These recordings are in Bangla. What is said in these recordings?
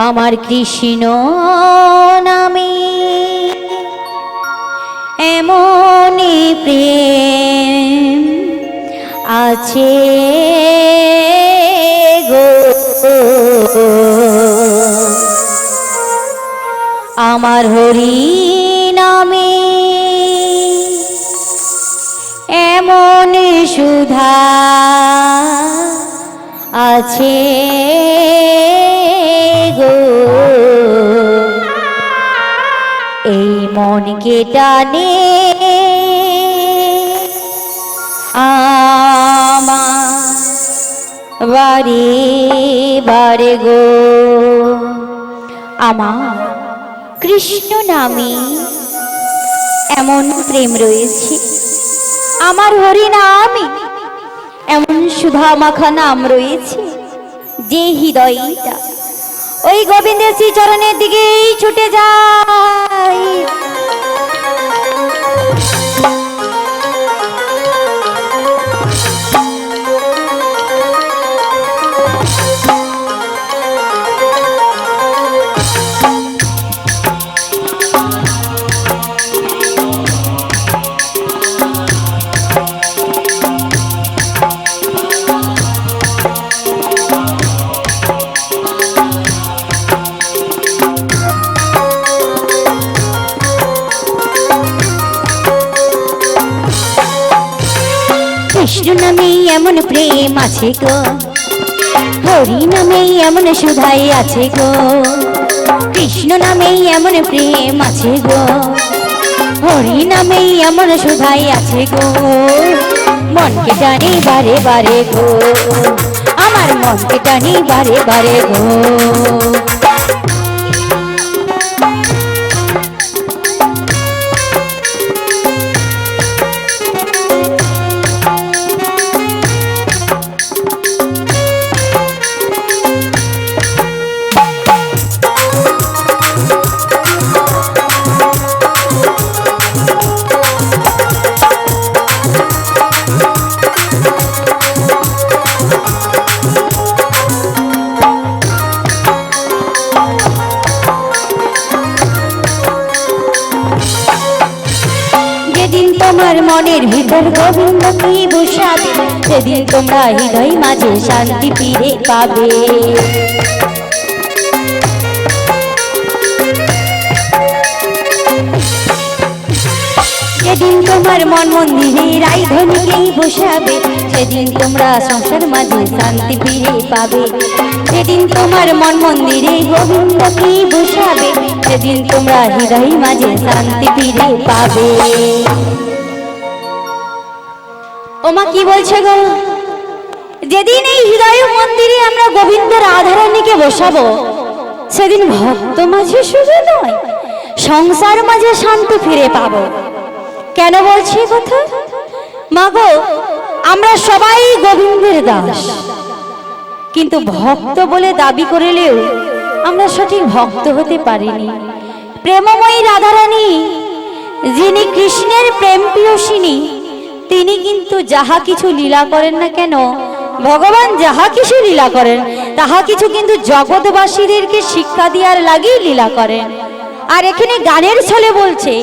আমার কৃষ্ণ নামে এমন প্রেম আছে গো, আমার হরি নামে এমন সুধা আছে গো, এই মনকে টানে আমার বারে বারে গো। আমার কৃষ্ণ নামে এমন প্রেম রয়েছে, আমার হরি নামে এমন সুধা মাখা নাম রয়েছে, যে হৃদয়টা ওই গোবিন্দের শ্রী চরণের দিকেই ছুটে যায়। কৃষ্ণ নামে এমন প্রেম আছে গো, হরি নামে এমন সুধাই আছে গো। কৃষ্ণ নামে এমন প্রেম আছে গো, হরি নামে এমন সুধাই আছে গো। মনকে টানি বারে বারে গো, আমার মনকে টানি বারে বারে গো। যেদিন তোমার মনের ভিতর গোবিন্দ কি বসাবে, সেদিন তোমরা হৃদয় মাঝে শান্তি ফিরে পাবে। যেদিন তোমার মন মন্দিরে রাইধনীকেই বসাবে, সেদিন তোমরা সংসার মাঝে শান্তি ফিরে পাবে। যেদিন তোমার মন মন্দিরে গোবিন্দকে বসাবে, সেদিন তোমরা হৃদয় মাঝে শান্তি ফিরে পাবে। ওমা কি বলছে গো? যেদিন এই হৃদয় মন্দিরে আমরা গোবিন্দ রাধারানীকে বসাবো, সেদিন ভক্ত মাঝে শুধু নয়, সংসার মাঝে শান্তি ফিরে পাবো। কেন বলছি কথা? মাগো, আমরা সবাই গোবিন্দের দাস, কিন্তু ভক্ত বলে দাবি করলেও আমরা সঠিক ভক্ত হতে পারিনি। প্রেমময়ী রাধারানী, যিনি কৃষ্ণের প্রেম প্রিয়সিনী, তিনি কিন্তু যাহা কিছু লীলা করেন না কেন, ভগবান যাহা কিছু লীলা করেন তাহা কিছু কিন্তু জগৎবাসীদেরকে শিক্ষা দেওয়ার লাগেই লীলা করেন। আর এখানে গানের ছলে বলছে,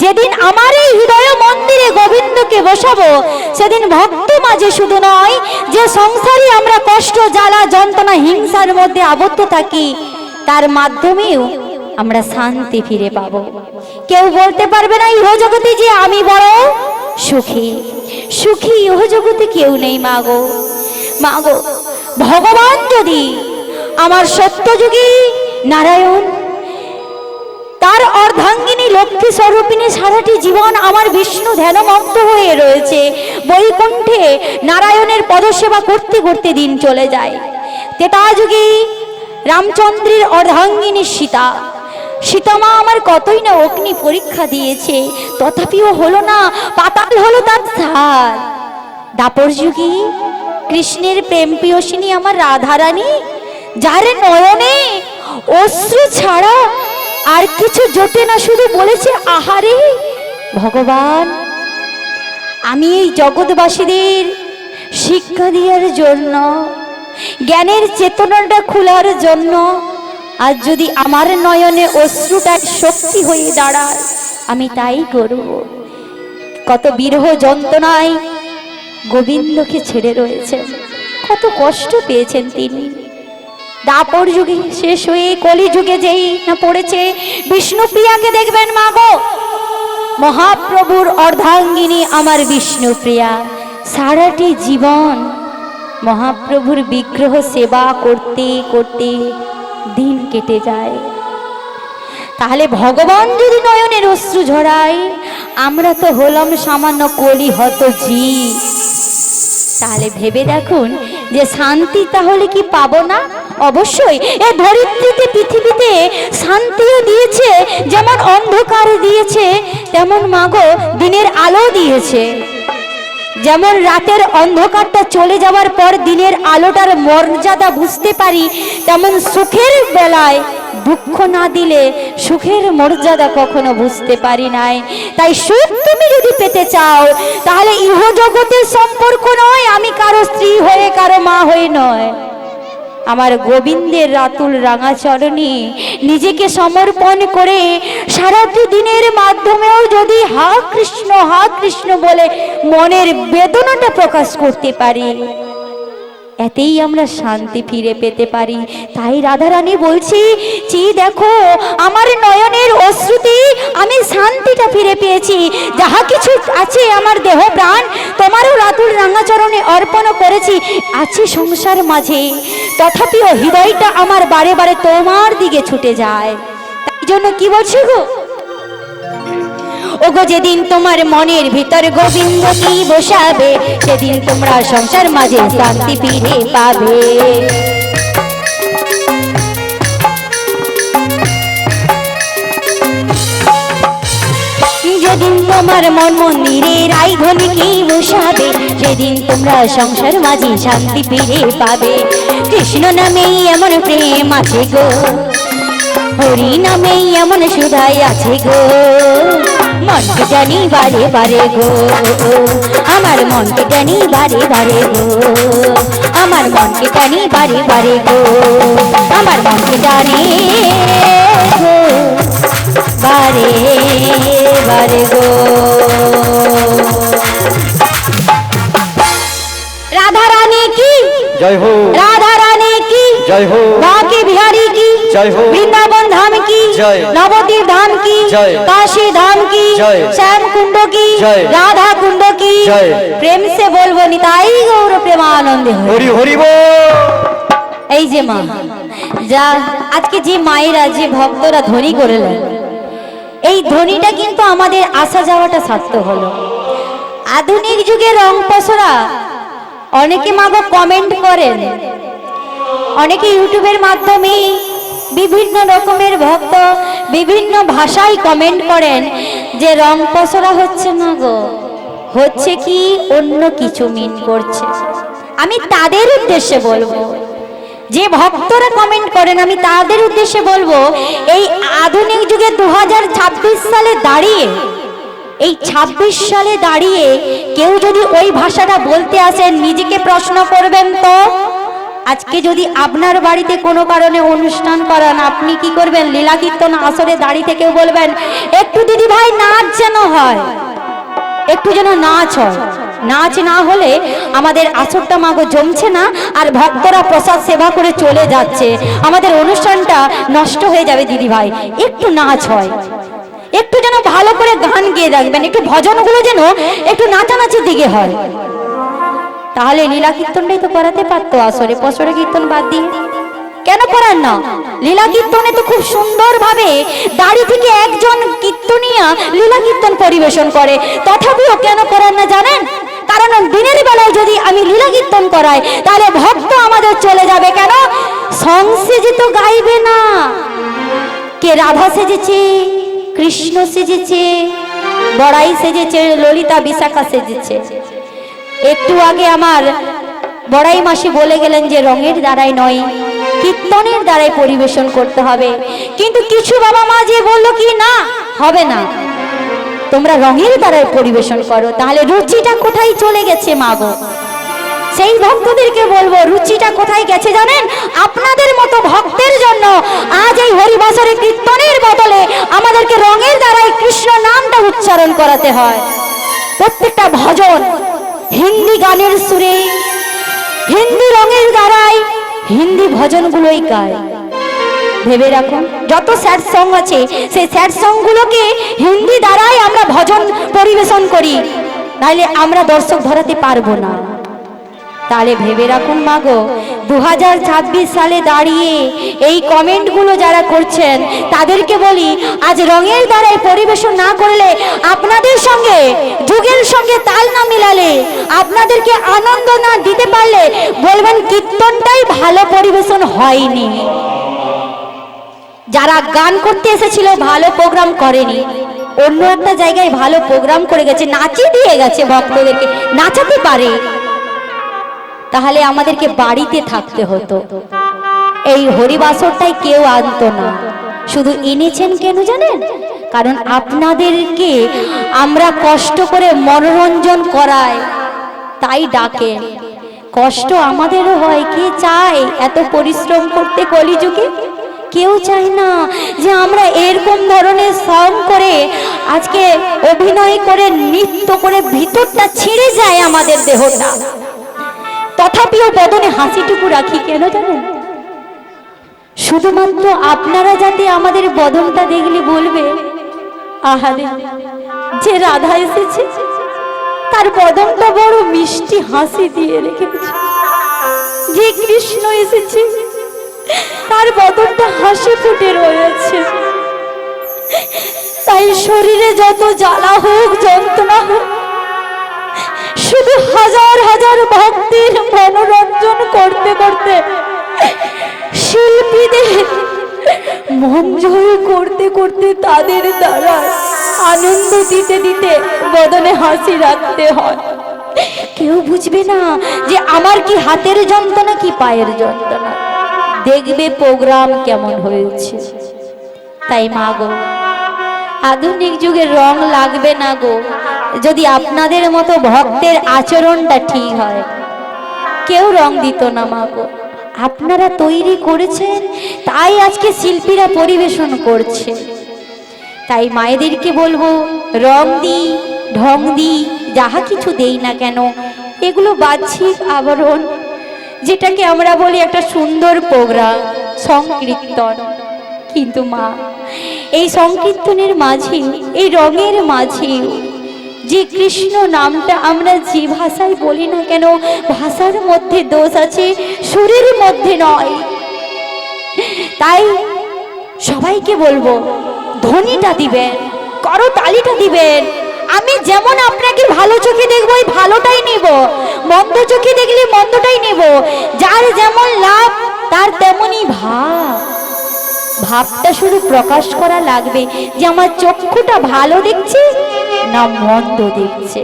যেদিন আমার এই হৃদয় মন্দিরে গোবিন্দকে বসাবো, সেদিন ভক্ত মাঝে শুধু নয়, যে সংসারে আমরা কষ্ট জ্বালা যন্ত্রণা হিংসার মধ্যে আবদ্ধ থাকি, তার মাধ্যমেও আমরা শান্তি ফিরে পাবো। কেউ বলতে পারবে না ইহ জগতে যে আমি বড় সুখী, সুখী ইহ জগতে কেউ নেই। মাগো, মাগো, ভগবান যদি আমার সত্যযুগী নারায়ণ, তার অর্ধাঙ্গিনী লক্ষ্মী স্বরূপিণী সারাটি জীবন আমার বিষ্ণু ধ্যানমগ্ন হয়ে রয়েছে, বৈকুণ্ঠে নারায়ণের পদসেবা করতে করতে দিন চলে যায়। ত্রেতাযুগী রামচন্দ্রের অর্ধাঙ্গিনী সীতা, সীতামা আমার কতই না অগ্নি পরীক্ষা দিয়েছে, তথাপিও হলো না, পাতাল হলো তার ধার। দাপর যুগী কৃষ্ণের প্রেম প্রিয়সিনী আমার রাধারানী, যার নয়নে অশ্রু ছাড়া আর কিছু জোটে না, শুধু বলেছে আহারে ভগবান, আমি এই জগৎবাসীদের শিক্ষা দেওয়ার জন্য, জ্ঞানের চেতনাটা খোলার জন্য আর যদি আমার নয়নে অশ্রুটা শক্তি হয়ে দাঁড়ায় আমি তাই করব। কত বিরহ যন্ত্রণায় গোবিন্দকে ছেড়ে রয়েছেন, কত কষ্ট পেয়েছেন তিনি। দাপর যুগে শেষ হয়ে কলি যুগে যেই না পড়েছে বিষ্ণুপ্রিয়াকে দেখবেন মা গো, মহাপ্রভুর অর্ধাঙ্গিনী আমার বিষ্ণুপ্রিয়া সারাটি জীবন মহাপ্রভুর বিগ্রহ সেবা করতে করতে দিন কেটে যায়। তাহলে ভগবান যদি নয়নের অশ্রু ঝরায়, আমরা তো হলাম সামান্য কলি হত জীব। তাহলে ভেবে দেখুন যে শান্তি তাহলে কি পাবো না? অবশ্যই। এই ধরিত্রীতে পৃথিবীতে শান্তিও দিয়েছে, যেমন অন্ধকার দিয়েছে তেমন মাগো দিনের আলো দিয়েছে। যেমন রাতের অন্ধকারটা চলে যাওয়ার পর দিনের আলোটার মর্যাদা বুঝতে পারি, তেমন সুখের বেলায় দুঃখ না দিলে সুখের মর্যাদা কখনো বুঝতে পারি নাই। তাই সুখ তুমি যদি পেতে চাও তাহলে ইহ জগতের সম্পর্ক নয়, আমি কারো স্ত্রী হয়ে কারো মা হয়ে নয়, আমার গোবিন্দের রাতুল রাঙা চরণে নিজেকে সমর্পণ করে সারাটি দিনের মাধ্যমেও যদি হা কৃষ্ণ বলে মনের বেদনাটা প্রকাশ করতে পারি, এতেই আমরা শান্তি ফিরে পেতে পারি। তাই রাধারানী বলছি যে দেখো আমার নয়নের অশ্রুতে আমি শান্তিটা ফিরে পেয়েছি। যাহা কিছু আছে আমার দেহ প্রাণ তোমারও রাতুল রাঙাচরণে অর্পণ করেছি, আছে সংসার মাঝে, তথাপিও হৃদয়টা আমার বারে বারে তোমার দিকে ছুটে যায়। তাই জন্য কি বলছি গো, ওগো যেদিন তোমার মনের ভিতর গোবিন্দ কি বসাবে, সেদিন তোমরা সংসার মাঝে শান্তি ফিরে পাবে। যেদিন তোমার মন মন্দিরে রাইধনি কি বসাবে, সেদিন তোমরা সংসার মাঝে শান্তি ফিরে পাবে। কৃষ্ণ নামেই এমন প্রেম আছে গো, হরি নামেই এমন সুধাই আছে গো, মনকে জানি বারে বারে গো, আমার মনকে জানি বারে বারে গো, আমার মনকে জানি বারে বারে গো, আমার মনকে জানি গো বারে বারে গো। রাধা রানী কি জয় हो, राधा रानी की जय हो, बांके बिहारी की जय हो, वृंदावन धाम की जय, नवद्वीप धाम की जय, काशी धाम की जय, श्याम कुंड की जय, राधा कुंड की जय। प्रेम से बोलबो निताई गौर प्रेमानंदे हरि हरि बोल। এই যে মা যা আজকে যে মায়েরা যে ভক্তরা ধ্বনি করলেন, এই ধ্বনিটা কিন্তু আমাদের আসা যাওয়াটা সার্থক হলো। আধুনিক যুগে রং পসরা অনেকে মাগো কমেন্ট করেন, অনেকে ইউটিউবের মাধ্যমে বিভিন্ন রকমের ভক্ত বিভিন্ন ভাষায় কমেন্ট করেন যে রং পসরা হচ্ছে না গো, হচ্ছে কি অন্য কিছু মিন করছে। আমি তাদের উদ্দেশ্যে বলবো, যে ভক্তরা কমেন্ট করেন আমি তাদের উদ্দেশ্যে বলবো, এই আধুনিক যুগে 2026 সালে দাঁড়িয়ে, এই 26 সালে দাঁড়িয়ে কেউ যদি ওই ভাষাটা বলতে আসেন, নিজেকে প্রশ্ন করবেন তো আজকে যদি আপনার বাড়িতে কোনো কারণে অনুষ্ঠান করান, আপনি কি করবেন? লীলা কীর্তন আসরে দাঁড়িয়ে থেকে বলবেন একটু দিদি ভাই নাচ যেন হয়, একটু যেন নাচ হয়। নাচ না হলে আমাদের আসরটা মাগো জমছে না, আর ভক্তরা প্রসাদ সেবা করে চলে যাচ্ছে, আমাদের অনুষ্ঠানটা নষ্ট হয়ে যাবে। দিদি ভাই একটু নাচ হয়, একটু যেন ভালো করে গান গেয়ে রাখবেন, একটু ভজনগুলো যেন একটু নাচানাচির দিকে হয়। তাহলে লীলা কীর্তনটাই তো করাতে পারতো আসরে, পসরে কীর্তন বাদ দিয়ে কেন করার না? লীলা কীর্তনে তো খুব সুন্দর ভাবে দাড়ি থেকে একজন কীর্তনিয়া লীলা কীর্তন পরিবেশন করে, তথাপিও কেন করার না জানেন? কারণ দিনের বেলায় যদি আমি লীলা কীর্তন করাই তাহলে ভক্ত আমাদের চলে যাবে। কেন? সংসেজিত গাইবে না, কে রাধা সেজেছে, কৃষ্ণ সেজেছে, বড়াই সেজেছে, ললিতা বিশাখা সেজেছে। একটু আগে আমার বড়াই মাসি বলে গেলেন যে রঙের দ্বারাই নয়, কীর্তনের দ্বারাই পরিবেশন করতে হবে। কিন্তু কিছু বাবা মা যে বললো কি না, হবে না, তোমরা রঙের দ্বারাই পরিবেশন করো। তাহলে রুচিটা কোথায় চলে গেছে মা গো? সেই ভক্তদেরকে বলবো রুচিটা কোথায় গেছে জানেন? আপনাদের মতো ভক্তের জন্য আজ সুরে কীর্তনের বদলে আমাদেরকে রঙের দ্বারাই কৃষ্ণ নামটা উচ্চারণ করাতে হয়। প্রত্যেকটা ভজন হিন্দি গানের সুরে, হিন্দি রঙের দ্বারাই হিন্দি ভজনগুলোই গায়। ভেবে রাখুন, যত স্যাড সং আছে সেই স্যাড সংগুলোকে হিন্দি দ্বারাই আমরা ভজন পরিবেশন করি, নাহলে আমরা দর্শক ধরাতে পারবো না। তাহলে ভেবে রাখুন মাগো, 2026 সালে দাঁড়িয়ে এই কমেন্টগুলো যারা করছেন তাদেরকে বলি, আজ রঙের দ্বারাই পরিবেশন না করলে, আপনাদের সঙ্গে যুগের সঙ্গে তাল না মিলালে, আপনাদেরকে আনন্দ না দিতে পারলে বলবেন কীর্তনটাই ভালো পরিবেশন হয়নি। যারা গান করতে এসেছিল ভালো প্রোগ্রাম করেনি, অন্য একটা জায়গায় ভালো প্রোগ্রাম করে গেছে, নাচিয়ে দিয়ে গেছে, ভক্তদেরকে নাচাতে পারে। তাহলে আমাদেরকে বাড়িতে থাকতে হতো, এই হরিবাসরটাই কেউ আনতো না। শুধু এনেছেন কেন জানেন? কারণ আপনাদেরকে আমরা কষ্ট করে মনোরঞ্জন করাই, তাই ডাকে। কষ্ট আমাদেরও হয়, কে চায় এত পরিশ্রম করতে কলিযুগে? কেউ চায় না যে আমরা এরকম ধরনের সং করে, আজকে অভিনয় করে, নৃত্য করে ভিতরটা ছিঁড়ে যায় আমাদের দেহটা। তথাপিও বদনে হাসিটুকু রাখি কেন জানেন? শুধুমাত্র আপনারা যাতে আমাদের বদনটা দেখলে বলবে, আহারে যে রাধা এসেছে তার বদনটা বড় মিষ্টি হাসি দিয়ে রেখেছে, যে কৃষ্ণ এসেছে তার বদনটা হাসি ফুটে রয়েছে। তাই শরীরে যত জ্বালা হোক, যন্ত্রণা হোক, শুধু হাজার হাজার ভক্তের মনোরঞ্জন করতে করতে, শিল্পীদের মন জয় করতে করতে, তাদের দ্বারা আনন্দ দিতে দিতে বদনে হাসি রাখতে হয়। কেউ বুঝবে না যে আমার কি হাতের যন্ত্রণা কি পায়ের যন্ত্রণা, দেখবে প্রোগ্রাম কেমন হয়েছে। তাই মা গো, আধুনিক যুগের রং লাগবে না গো, যদি আপনাদের মতো ভক্তের আচরণটা ঠিক হয়। কেউ রং দিত না মা গো, আপনারা তৈরি করেছেন, তাই আজকে শিল্পীরা পরিবেশন করছে। তাই মায়েদেরকে বলবো, রং দিই, ঢং দিই, যাহা কিছু দেই না কেন, এগুলো বাহ্যিক আবরণ, যেটাকে আমরা বলি একটা সুন্দর প্রোগ্রাম, সংকীর্তন। কিন্তু মা, এই সংকীর্তনের মাঝে, এই রঙের মাঝে যে কৃষ্ণ নামটা আমরা যে ভাষায় বলি না কেন, ভাষার মধ্যে দোষ আছে, সুরের মধ্যে নয়। তাই সবাইকে বলবো, ধ্বনিটা দিবেন, করতালিটা দিবেন। আমি যেমন আপনাকে ভালো চোখে দেখবো, ওই ভালোটাই নেব, মন্দ চোখে দেখলে মন্দটাই নেব। যার যেমন লাভ তার তেমনই ভাব, ভাবটা শুধু প্রকাশ করা লাগবে যে আমার চক্ষুটা ভালো দেখছে না মন্দ দেখছে।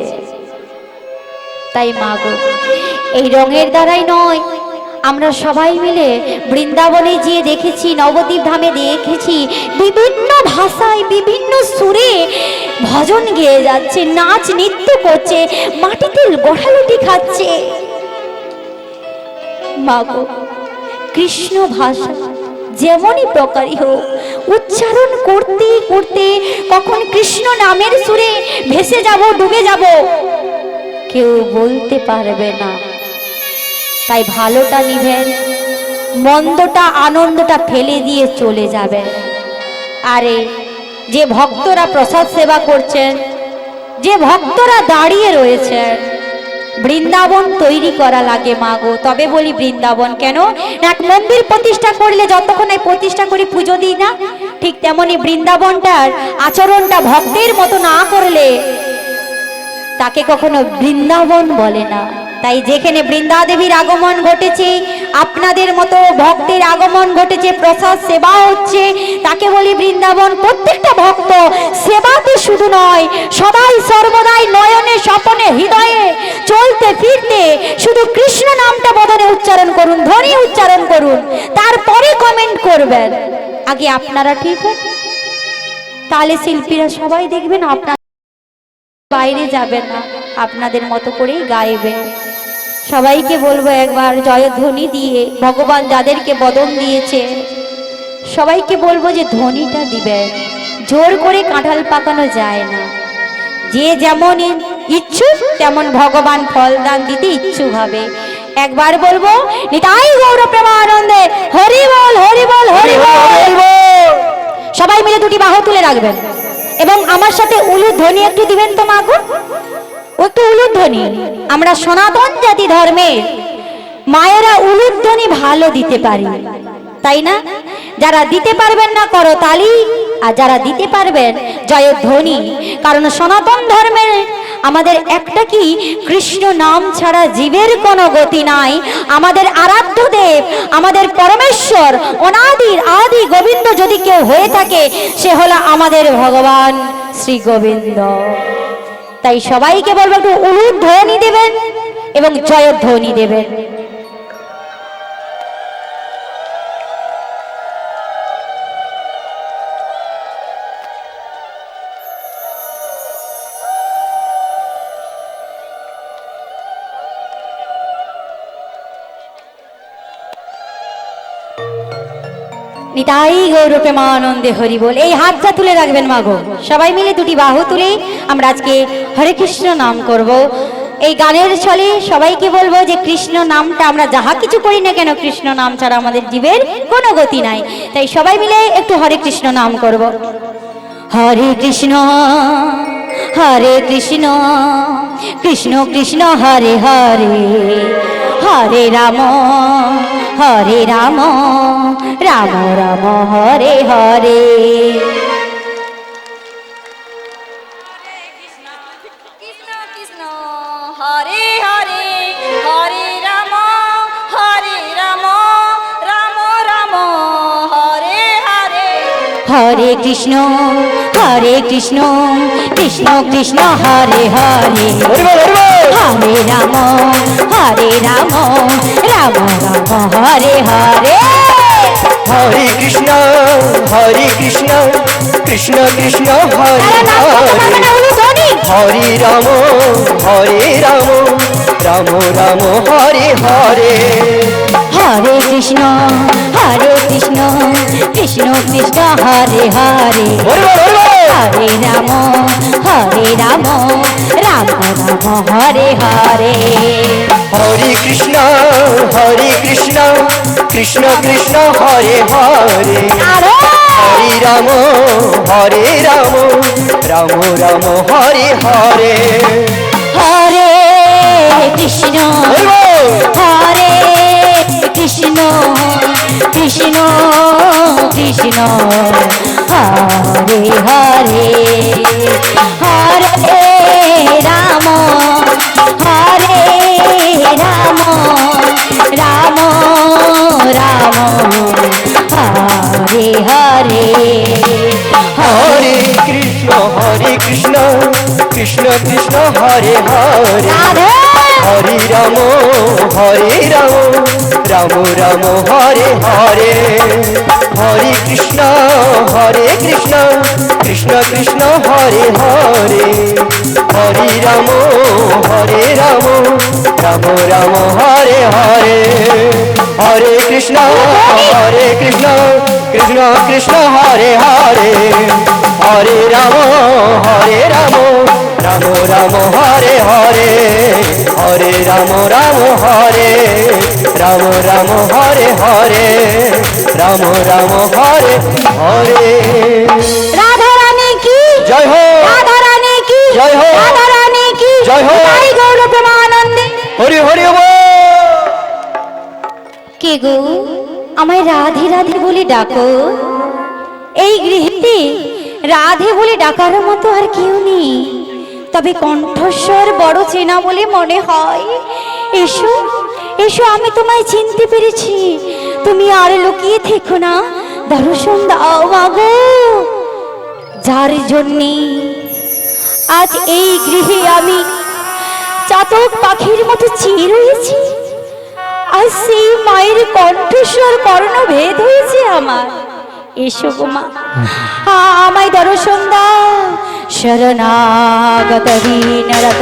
তাই মা গো, এই রঙের দ্বারাই নয়, আমরা সবাই মিলে বৃন্দাবনে গিয়ে দেখেছি, নবদ্বীপ ধামে দেখেছি, বিভিন্ন ভাষায় বিভিন্ন সুরে ভজন গেয়ে যাচ্ছে, নাচ নৃত্য করছে, মাটিতে গড়ালুটি খাচ্ছে। মা গো, কৃষ্ণ ভাষা যেমনই প্রকারই হোক, উচ্চারণ করতে করতে কখন কৃষ্ণ নামের সুরে ভেসে যাব, ডুবে যাব, কেউ বলতে পারবে না। তাই ভালোটা নিবেন, মন্দটা আনন্দটা ফেলে দিয়ে চলে যাবেন। আরে যে ভক্তরা প্রসাদ সেবা করছেন, যে ভক্তরা দাঁড়িয়ে রয়েছেন, বৃন্দাবন তৈরি করা লাগে মা গো। তবে বলি বৃন্দাবন কেন? এক মন্দির প্রতিষ্ঠা করলে যতক্ষণ প্রতিষ্ঠা করি, পুজো দিই না, ঠিক তেমনি বৃন্দাবনটার আচরণটা ভক্তের মতো না করলে তাকে কখনো বৃন্দাবন বলে না। তাই যেখানে বৃন্দা দেবীর আগমন ঘটেছে, আপনাদের মতো ভক্তের আগমন ঘটেছে, প্রসাদ সেবা হচ্ছে, তাকে বলি বৃন্দাবন। প্রত্যেকটা ভক্ত সেবাতে শুধু নয়, সদাই সর্বদাই নয়নে স্বপনে হৃদয়ে চলতে ফিরতে শুধু কৃষ্ণ নামটা বদনে উচ্চারণ করুন, ধ্বনি উচ্চারণ করুন, তারপরে কমেন্ট করবেন। আগে আপনারা ঠিক হন, তাহলে শিল্পীরা সবাই দেখবেন আপনার বাইরে যাবেন না, আপনাদের মতো করেই গাইবেন। সবাইকে বলবো একবার জয়ধ্বনি দিয়ে, ভগবান যাদেরকে বদন দিয়েছে সবাইকে বলবো যে ধ্বনিটা দিবেন। জোর করে কাঁঠাল পাকানো যায় না, যে যেমন ইচ্ছুক তেমন ভগবান ফলদান দিতে ইচ্ছুক হবে। একবার বলবো নিতাই গৌর প্রেমানন্দে হরি বল হরি বল হরি বল। সবাই মিলে দুটি বাহু তুলে রাখবেন এবং আমার সাথে উলু ধ্বনি একটু দিবেন তো মাগো, একটু উলু ধ্বনি। আমরা সনাতন জাতি ধর্মের মায়েরা উলু ধ্বনি ভালো দিতে পারি, তাই না? যারা দিতে পারবেন না করো তালি, আর যারা দিতে পারবেন জয়ধ্বনি। কারণ সনাতন ধর্মের আমাদের একটা কি, কৃষ্ণ নাম ছাড়া জীবের কোনো গতি নাই। আমাদের আরাধ্য দেব, আমাদের পরমেশ্বর, অনাদির আদি গোবিন্দ যদি কেউ হয়ে থাকে, সে হলো আমাদের ভগবান শ্রী গোবিন্দ। তাই সবাইকে বলবো একটু উলুধ্বনি দেবেন এবং জয়ধ্বনি দেবেন। নিতাই গৌর প্রেমানন্দে হরি বল। এই হাতটা তুলে রাখবেন মাগো, সবাই মিলে দুটি বাহু তুলে আমরা আজকে হরে কৃষ্ণ নাম করব। এই গানের ছলে সবাইকে বলবো যে কৃষ্ণ নামটা আমরা যাহা কিছু করি না কেন, কৃষ্ণ নাম ছাড়া আমাদের জীবের কোনো গতি নাই। তাই সবাই মিলে একটু হরে কৃষ্ণ নাম করব। হরে কৃষ্ণ কৃষ্ণ কৃষ্ণ হরে হরে, হরে রাম রাম রাম হরে হরে। কৃষ্ণ কৃষ্ণ হরে হরে, হরে রাম রাম রাম হরে হরে। হরে কৃষ্ণ কৃষ্ণ কৃষ্ণ হরে হরে, হরে রাম রাম রাম হরে হরে। হরে কৃষ্ণ কৃষ্ণ কৃষ্ণ হরে হরে, হরে রাম রাম রাম হরে হরে। হরে কৃষ্ণ কৃষ্ণ কৃষ্ণ হরে হরে, হরে রাম রাম রাম হরে হরে। হরে কৃষ্ণ কৃষ্ণ কৃষ্ণ হরে হরে, হরে রাম রাম রাম হরে হরে। হরে কৃষ্ণ কৃষ্ণ কৃষ্ণ কৃষ্ণ হরে হরে, হরে রাম রাম রাম হরে হরে। হরে কৃষ্ণ কৃষ্ণ কৃষ্ণ হরে হরে, হরে রাম রাম রাম হরে হরে। হরে কৃষ্ণ কৃষ্ণ কৃষ্ণ হরে হরে, হরে রাম রাম রাম হরে হরে। হরে কৃষ্ণ কৃষ্ণ কৃষ্ণ হরে হরে, হরে রাম রাম রাম হরে হরে, হরে রাম হরে রাম হরে হরে, রাম হরে হরে। রাধা রানী কি জয় হো, রাধা রানী কি জয় হো, রাধা রানী কি জয় হো। নিতাই গৌর প্রেমানন্দে হরি হরি বল। কে গো আমায় রাধে রাধে বলে ডাকো? এই গৃহেতে রাধে বলে ডাকার মতো আর কেউ নেই, তবে কণ্ঠস্বর বড় চেনা বলে মনে হয়। এসো এসো, আমি তোমায় চিনতে পেরেছি, তুমি আর লুকিয়ে থেকো না, দর্শন দাও মাগো। যার জন্যে আজ এই গৃহে আমি চাতক পাখির মতো চেয়ে রয়েছি, আর সেই মায়ের কণ্ঠস্বর কর্ণভেদ হয়েছে আমার। এসো গো মা, আমায় দর্শন দাও। শরণাগত দীনরত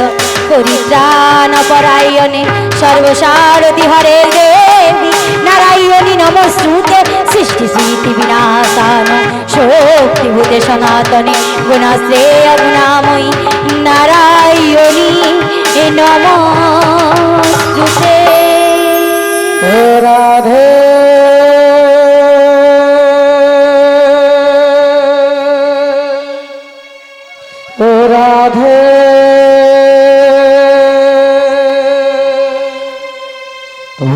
পরিত্রাণ পরায়ণে সর্বসারথি হরে দেবী নারায়ণী নমস্তুতে সৃষ্টি স্মৃতি বিনাশান শক্তিভূতে সনাতনে গুণাশ্রেয় গুণাময়ী নারায়ণী নমস্তুতে। রাধে রাধে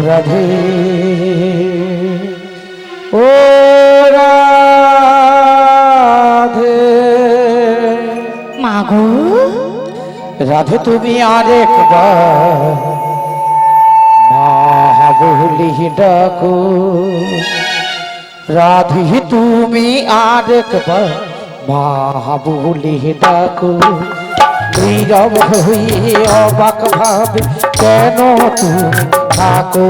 রাধে ও রাধে। মাগো রাধে তুমি আরেকবার মা বলি ডাকো, রাধে তুমি আরেকবার মা বলি ডাকো। নীরব হয়ে অবাক ভাবে কেন তুমি থাকো,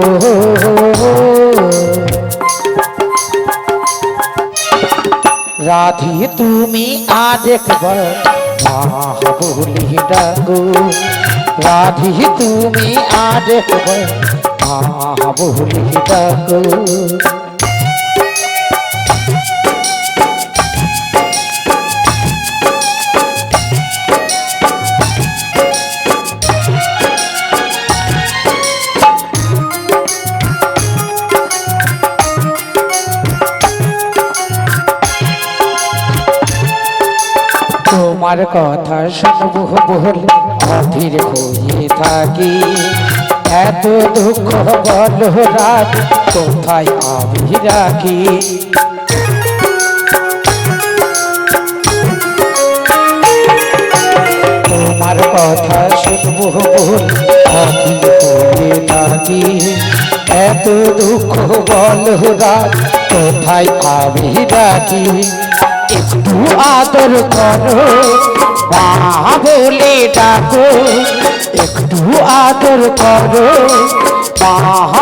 রাধে তুমি আরেকবার মা বলি ডাকো, রাধে তুমি আরেকবার মা বলি ডাকো। তোমার কথা শুনবো বলে অধীর হয়ে থাকি, এত দুঃখ বলো রাত কোথায় আমি রাখি। তোমার কথা শুনবো বলে অধীর হয়ে থাকি, এত দুঃখ বলো রাত কোথায় আমি রাখি। একটু আদর করো মা বলে ডাকো, একটু আদর করো মা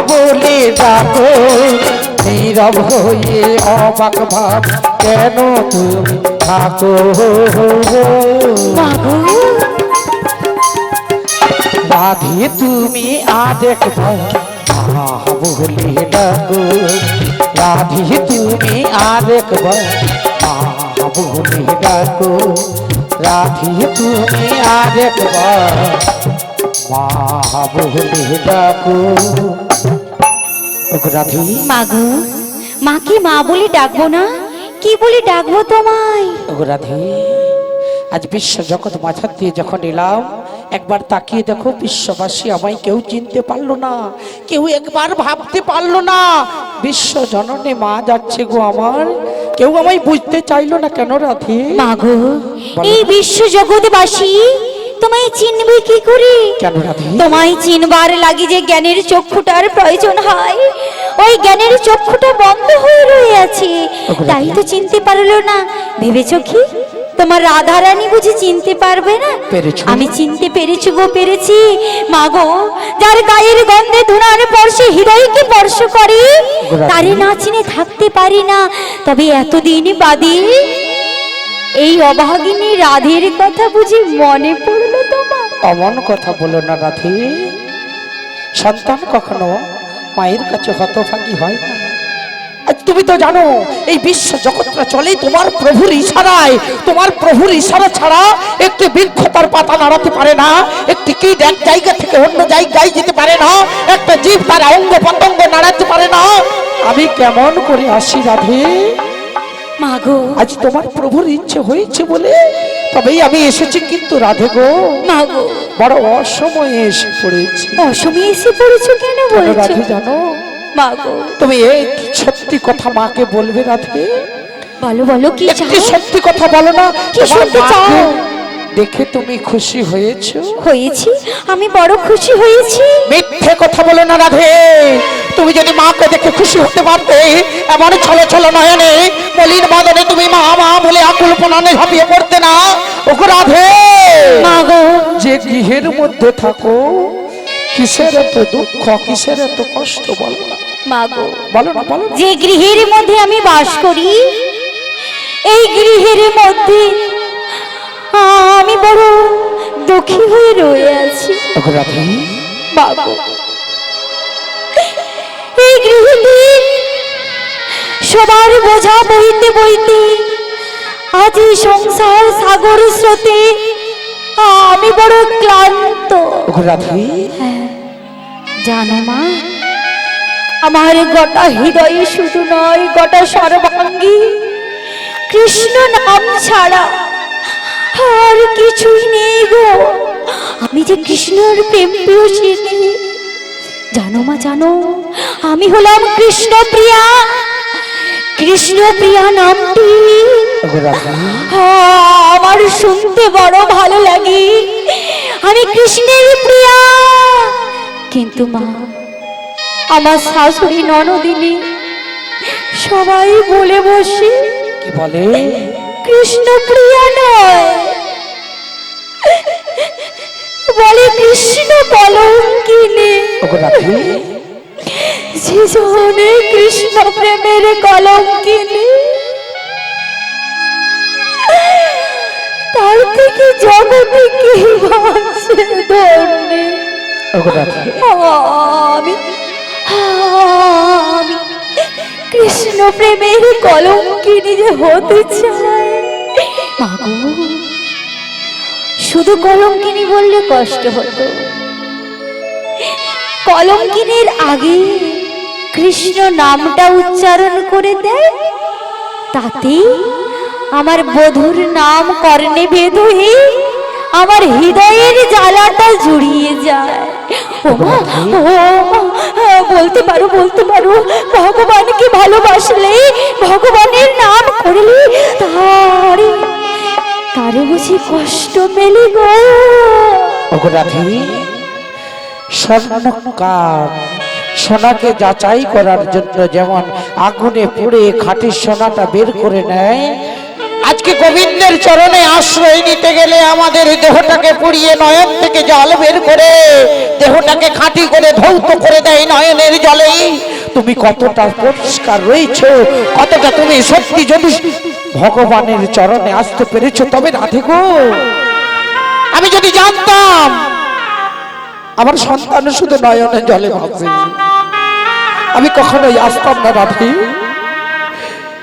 বলে ডাকো। নীরব হয়ে অবাক ভাব কেন তুমি থাকো, রাধে তুমি আরেকবার মা বলে ডাকো, রাধে তুমি আরেকবার বলে ডাকো, রাধে তুমি আরেকবার মা বলে ডাকো। রাধে মাগো মাকে মা বলে ডাকবো না, কি বলে ডাকবো তোমায়? রাধে আজ বিশ্ব জগৎ মাঝার দিয়ে যখন এলাম, একবার তাকিয়ে দেখো বিশ্ববাসী আমায় কেউ চিনতে পারলো না, কেউ একবার ভাবতে পারলো না বিশ্ব জননে মা যাচ্ছে গো আমার, কেউ আমায় বুঝতে চাইলো না কেন রাধে? মাগো এই বিশ্ব জগৎবাসী তোমায় চিনবে কি করে? কেন রাধে? তোমায় চিনবার লাগি যে জ্ঞানের চক্ষুটার প্রয়োজন হয়, ওই জ্ঞানের চক্ষুটা বন্ধ হয়ে রয়ে আছে, তাই তো চিনতে পারলো না। ভেবেছো কি তোমার রাধারানী বুঝি চিনতে পারবে না? আমি চিনতে পেরেছি গো, পেরেছি মাগো। যার গায়ের গন্ধে ধুনার স্পর্শে হৃদয়কে স্পর্শ করে, তারে না চিনে থাকতে পারি না। তবে এতদিন বাদে এই অভাগিনী রাধের কথা বুঝি মনে পড়লো তোমার? অমন কথা বলো না রাধে, সন্তান কখনো মায়ের কাছে হতভাগী হয় না। আজ তুমি তো জানো এই বিশ্ব জগৎটা চলে তোমার প্রভুর ইশারায়, তোমার প্রভুর ইশারা ছাড়া একটি বৃক্ষ তার পাতা নাড়াতে পারে না, একটি কীট এক জায়গা থেকে অন্য জায়গায় যেতে পারে না, একটা জীব তার অঙ্গ প্রত্যঙ্গ নাড়াতে পারে না। আমি কেমন করে আসি রাধে? মাগো আজ তোমার প্রভুর ইচ্ছে হয়েছে বলে তবেই আমি এসেছি, কিন্তু রাধে গো মাগো বড় অসময়ে এসে পড়েছি। অসময়ে এসে পড়েছো কেন বলছো? রাধে জানো মাগো তুমি এই সত্যি কথা মাকে বলবে রাধে? বলো বলো কি চাও? একটি সত্যি কথা বলো না, কি তোমার শুনতে চাও? মাকে দেখে তুমি খুশি হয়েছো? হয়েছি, আমি বড় খুশি হয়েছি। মিথ্যে কথা বলো না রাধে, তুমি যদি মাকে দেখে খুশি হতে পারতে, এমন ছলো ছলো নয়নে মলিন বাদনে তুমি মা মা বলে আকুল প্রণামে ঝাঁপিয়ে পড়তে না। ওগো রাধে, মাগো যে গৃহের মধ্যে থাকো কিসের এত দুঃখ, কিসের এত কষ্ট বলো না, মাগো বলো না, বলো না। যে গৃহের মধ্যে আমি বাস করি, এই গৃহের মধ্যে আমি বড় দুঃখী হয়ে রয়ে আছি। ওগো রাধে, মাগো এই গৃহীতে সবার বোঝা বইতে বইতে আজ এই সংসার সাগর স্রোতে আমি বড় ক্লান্ত। ওগো রাধে, জানো মা, আমার গোটা হৃদয়ে শুধু নয়, গোটা সর্বাঙ্গী কৃষ্ণ নাম ছাড়া আর কিছুই নেই গো। আমি যে কৃষ্ণর প্রেম পিয়সিনী। জানো মা, জানো, আমি হলাম কৃষ্ণ প্রিয়া। কৃষ্ণ প্রিয়া নামটি ওগো রাধে, আমার শুনতে বড় ভালো লাগে। আমি কৃষ্ণের প্রিয়া। কিন্তু মা, আমার শাশুড়ি ননদিনী সবাই বলে বসে কি বলে? কৃষ্ণ প্রিয়া নয়, বলে কৃষ্ণ কলঙ্কিনী। ওগো রাধে, জীবনে কৃষ্ণ প্রেমের কলঙ্কিনী, তার থেকে জগতে কি বাঁচে ধন্যে। ওগো রাধে, আমি আমি কৃষ্ণ প্রেমের কলঙ্কিনী যে হতে চাই। মাগো, শুধু কলঙ্কিনী বললে কষ্ট হতো। কলঙ্কিনীর আগে কৃষ্ণ নামটা উচ্চারণ করে দেয়, তাতেই আমার বধূর নাম কর্ণে ভেদ হয়ে আমার হৃদয়ের জ্বালাটা জুড়িয়ে যায়। ও মা, ও মা, বলতে পারো, বলতে পারো, ভগবানকে ভালোবাসলে, ভগবানের নাম করলে তারে বুঝি কষ্ট পেলে গো? ওগো রাধে, স্বর্ণকার সোনাকে যাচাই করার জন্য যেমন আগুনে পুড়ে খাঁটি সোনাটা বের করে নেয়, আজকে গোবিন্দের চরণে আশ্রয় নিতে গেলে আমাদের দেহটাকে পুড়িয়ে নয়ন থেকে জল বের করে দেহটাকে খাঁটি করে ধৌত করে দেয় নয়নের জলেই। তুমি কতটা পরিষ্কার রয়েছো, কতটা তুমি সত্যি যদি ভগবানের চরণে আসতে পেরেছো, তবে রাধে গো, আমি যদি জানতাম আমার সন্তান শুধু নয়নে জলে ভাসে, আমি কখনোই আসতাম না রাধে।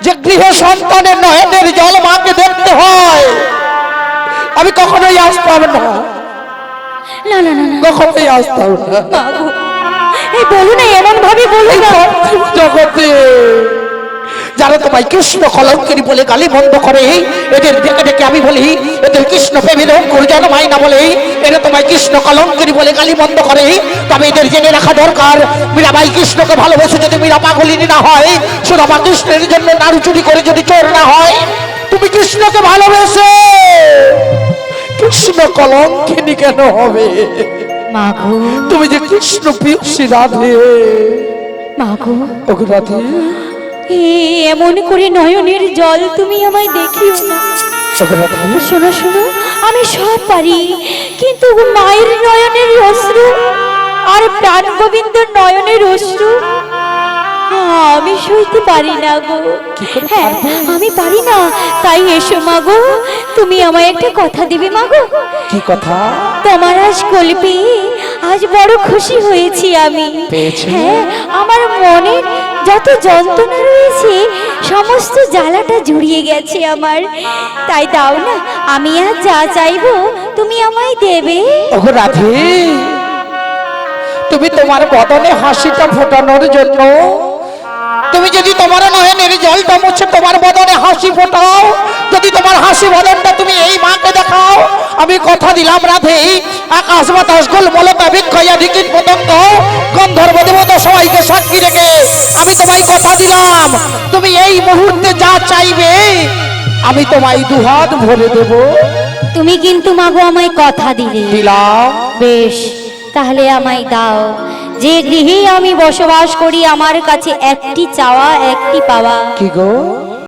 যে গৃহে সন্তানের নয়নের জল মাকে দেখতে হয়, আমি কখনোই আসতাম না, না না না না, কখনোই আসতাম না। মাগো, এই বলো না, এমন ভাবে বলো না। জগতে যারা তোমায় কৃষ্ণ কলঙ্কিনী বলে গালি বন্ধ করে, এদের দেখে দেখে আমি বলি এদের কৃষ্ণ প্রেমী অঙ্কুর জন্মায় না বলে এরা তোমায় কৃষ্ণ কলঙ্কিনী বলে গালি বন্ধ করে। তবে এদের জেনে রাখা দরকার, মীরাবাই কৃষ্ণকে ভালোবেসে যদি মীরা পাগলিনী না হয়, সুদামা কৃষ্ণের জন্য নাড়ু চুরি করে যদি চোর না হয়, তুমি কৃষ্ণকে ভালোবেসে কৃষ্ণ কলঙ্কিনী কেন হবে? মাগো, তুমি যে কৃষ্ণ প্রিয়সী রাধে। মাগো, ওগো রাধে, এমন করে নয়নের জল তুমি আমায় দেখিও না। ওগো রাধে, শোনো শোনো, আমি সব পারি, কিন্তু মায়ের নয়নের অশ্রু আর প্রাণ গোবিন্দর নয়নের অশ্রু আমি সইতে পারি না গো। কি করে হ্যাঁ, পারবে? আমি পারি না। তাই এসো মাগো, তুমি আমায় একটা কথা দিবে মাগো। কি কথা? তোমার আজ কল্পে আজ বড় খুশি হয়েছি আমি। পেয়েছি? হ্যাঁ, আমার মনে যত যন্ত্রণা রয়েছে সমস্ত জ্বালাটা জুড়িয়ে গেছে আমার। তাই দাও না, আমি আজ যা চাইবো তুমি আমায় দেবে। ওগো রাধে, তুমি তোমার বদনে হাসিটা ফোটানোর জন্য, তুমি যদি তোমার নয়নের জলটা মুছে তোমার বদনে হাসি ফোটাও, যদি তোমার হাসি বদনটা তুমি এই মাকে দেখাও, আমি কথা দিলাম রাধে, আকাশ বাতাস গোলমলতা বিক্ষয়া দিকিট পতঙ্গ গন্ধর্ব দেবতা সবাইকে সাক্ষী রেখে আমি তোমায় কথা দিলাম, তুমি এই মুহূর্তে যা চাইবে আমি তোমায় দুহাত ভরে দেব। তুমি কিন্তু মাগো আমায় কথা দিলে। দিলাম। বেশ, তাহলে আমায় দাও। যে গৃহে আমি বসবাস করি আমার কাছে একটি চাওয়া একটি পাওয়া। কি গো?